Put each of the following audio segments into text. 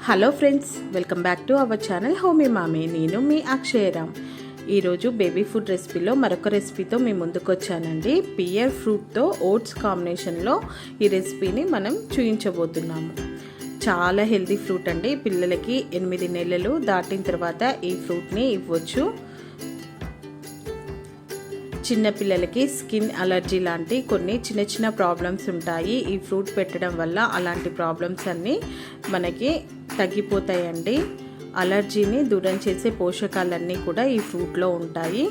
Hello friends, welcome back to our channel homie mommy. నేను మీ అక్షయరామ్. ఈరోజు బేబీ ఫుడ్ రెసిపీలో మరొక రెసిపీతో మీ ముందుకు వచ్చానండి. పియర్ ఫ్రూట్తో ఓట్స్ కాంబినేషన్లో ఈ రెసిపీని మనం చూపించబోతున్నాము. చాలా హెల్తీ ఫ్రూట్ అండి. పిల్లలకి 8 నెలలు దాటిన తర్వాత ఈ ఫ్రూట్ని ఇవ్వచ్చు. చిన్నపిల్లలకి స్కిన్ అలర్జీ లాంటి కొన్ని చిన్న చిన్న ప్రాబ్లమ్స్ ఉంటాయి. ఈ ఫ్రూట్ పెట్టడం వల్ల అలాంటి ప్రాబ్లమ్స్ అన్నీ మనకి తగ్గిపోతాయండి. అలర్జీని దూరం చేసే పోషకాలన్నీ కూడా ఈ ఫ్రూట్లో ఉంటాయి.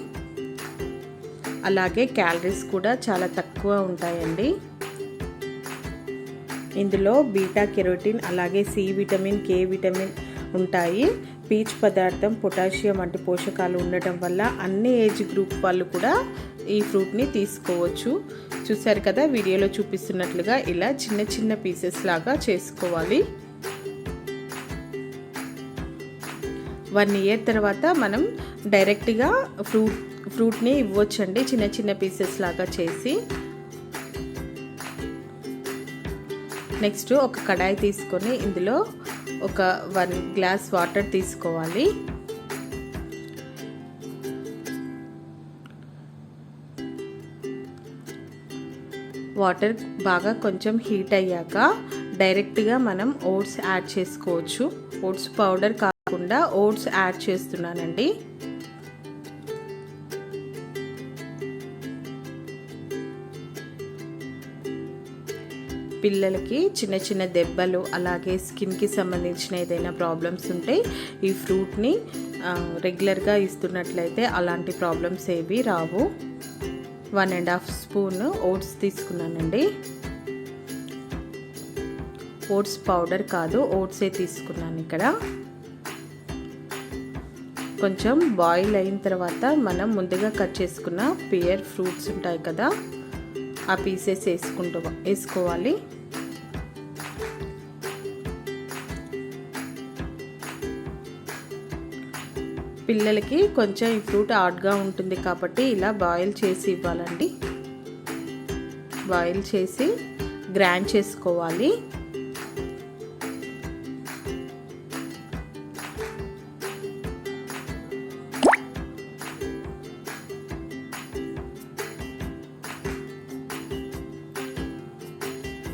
అలాగే క్యాలరీస్ కూడా చాలా తక్కువ ఉంటాయండి. ఇందులో బీటా కెరోటిన్, అలాగే సి విటమిన్, కే విటమిన్ ఉంటాయి. పీచు పదార్థం, పొటాషియం వంటి పోషకాలు ఉండటం వల్ల అన్ని ఏజ్ గ్రూప్ వాళ్ళు కూడా ఈ ఫ్రూట్ని తీసుకోవచ్చు. చూసారు కదా, వీడియోలో చూపిస్తున్నట్లుగా ఇలా చిన్న చిన్న పీసెస్ లాగా చేసుకోవాలి. 1 ఇయర్ తర్వాత మనం డైరెక్ట్గా ఫ్రూట్ని ఇవ్వచ్చండి, చిన్న చిన్న పీసెస్ లాగా చేసి. నెక్స్ట్ ఒక కడాయి తీసుకొని ఇందులో ఒక 1 గ్లాస్ వాటర్ తీసుకోవాలి. వాటర్ బాగా కొంచెం హీట్ అయ్యాక డైరెక్ట్గా మనం ఓట్స్ యాడ్ చేసుకోవచ్చు. ఓట్స్ పౌడర్ కాకుండా ఓట్స్ యాడ్ చేస్తున్నానండి. పిల్లలకి చిన్న చిన్న దెబ్బలు, అలాగే స్కిన్కి సంబంధించిన ఏదైనా ప్రాబ్లమ్స్ ఉంటే ఈ ఫ్రూట్ని రెగ్యులర్గా ఇస్తున్నట్లయితే అలాంటి ప్రాబ్లమ్స్ ఏవి రావు. 1.5 స్పూన్ ఓట్స్ తీసుకున్నానండి. ఓట్స్ పౌడర్ కాదు, ఓట్సే తీసుకున్నాను ఇక్కడ. కొంచెం బాయిల్ అయిన తర్వాత మనం ముందుగా కట్ చేసుకున్న పియర్ ఫ్రూట్స్ ఉంటాయి కదా, ఆ పీసెస్ వేసుకోవాలి. పిల్లలకి కొంచెం ఈ ఫ్రూట్ హార్డ్గా ఉంటుంది కాబట్టి ఇలా బాయిల్ చేసి ఇవ్వాలండి. బాయిల్ చేసి గ్రైండ్ చేసుకోవాలి.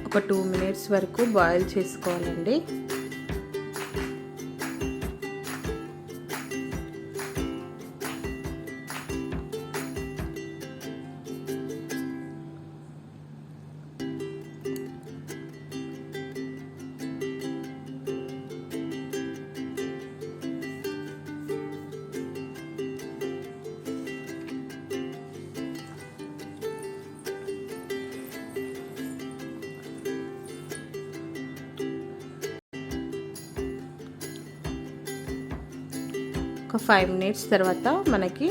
ఒక 2 మినిట్స్ వరకు బాయిల్ చేసుకోవాలండి. ఒక 5 మినిట్స్ తర్వాత మనకి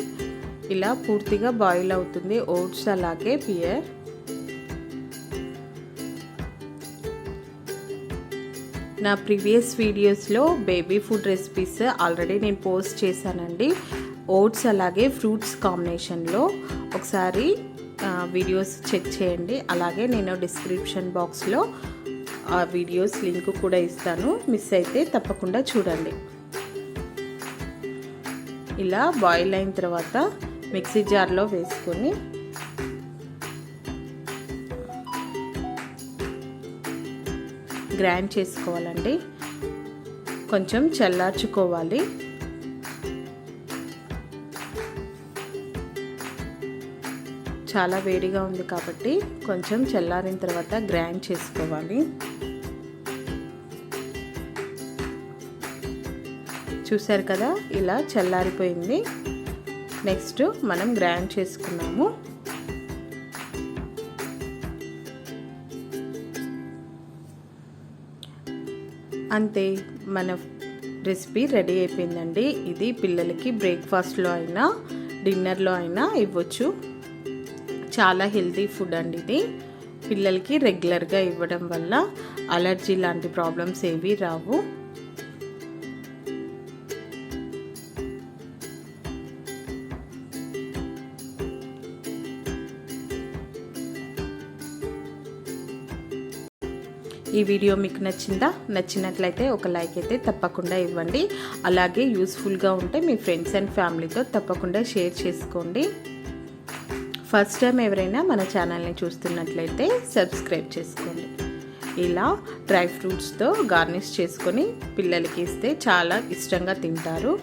ఇలా పూర్తిగా బాయిల్ అవుతుంది ఓట్స్, అలాగే పియర్. నా ప్రీవియస్ వీడియోస్లో బేబీ ఫుడ్ రెసిపీస్ ఆల్రెడీ నేను పోస్ట్ చేశానండి. ఓట్స్ అలాగే ఫ్రూట్స్ కాంబినేషన్లో ఒకసారి వీడియోస్ చెక్ చేయండి. అలాగే నేను డిస్క్రిప్షన్ బాక్స్లో ఆ వీడియోస్ లింక్ కూడా ఇస్తాను, మిస్ అయితే తప్పకుండా చూడండి. ఇలా బాయిల్ అయిన తర్వాత మిక్సీ జార్లో వేసుకొని గ్రైండ్ చేసుకోవాలండి. కొంచెం చల్లార్చుకోవాలి. చాలా వేడిగా ఉంది కాబట్టి కొంచెం చల్లారిన తర్వాత గ్రైండ్ చేసుకోవాలి. చూసారు కదా, ఇలా చల్లారిపోయింది. నెక్స్ట్ మనం గ్రైండ్ చేసుకున్నాము. అంతే, మన రెసిపీ రెడీ అయిపోయిందండి. ఇది పిల్లలకి బ్రేక్ఫాస్ట్లో అయినా డిన్నర్లో అయినా ఇవ్వచ్చు. చాలా హెల్తీ ఫుడ్ అండి ఇది. పిల్లలకి రెగ్యులర్గా ఇవ్వడం వల్ల అలర్జీ లాంటి ప్రాబ్లమ్స్ ఏవి రావు. ఈ వీడియో మీకు నచ్చినట్లయితే ఒక లైక్ అయితే తప్పకుండా ఇవ్వండి. అలాగే యూస్ఫుల్గా ఉంటే మీ ఫ్రెండ్స్ అండ్ ఫ్యామిలీతో తప్పకుండా షేర్ చేసుకోండి. ఫస్ట్ టైం ఎవరైనా మన ఛానల్ని చూస్తున్నట్లయితే సబ్స్క్రైబ్ చేసుకోండి. ఇలా డ్రై ఫ్రూట్స్తో గార్నిష్ చేసుకొని పిల్లలకి ఇస్తే చాలా ఇష్టంగా తింటారు.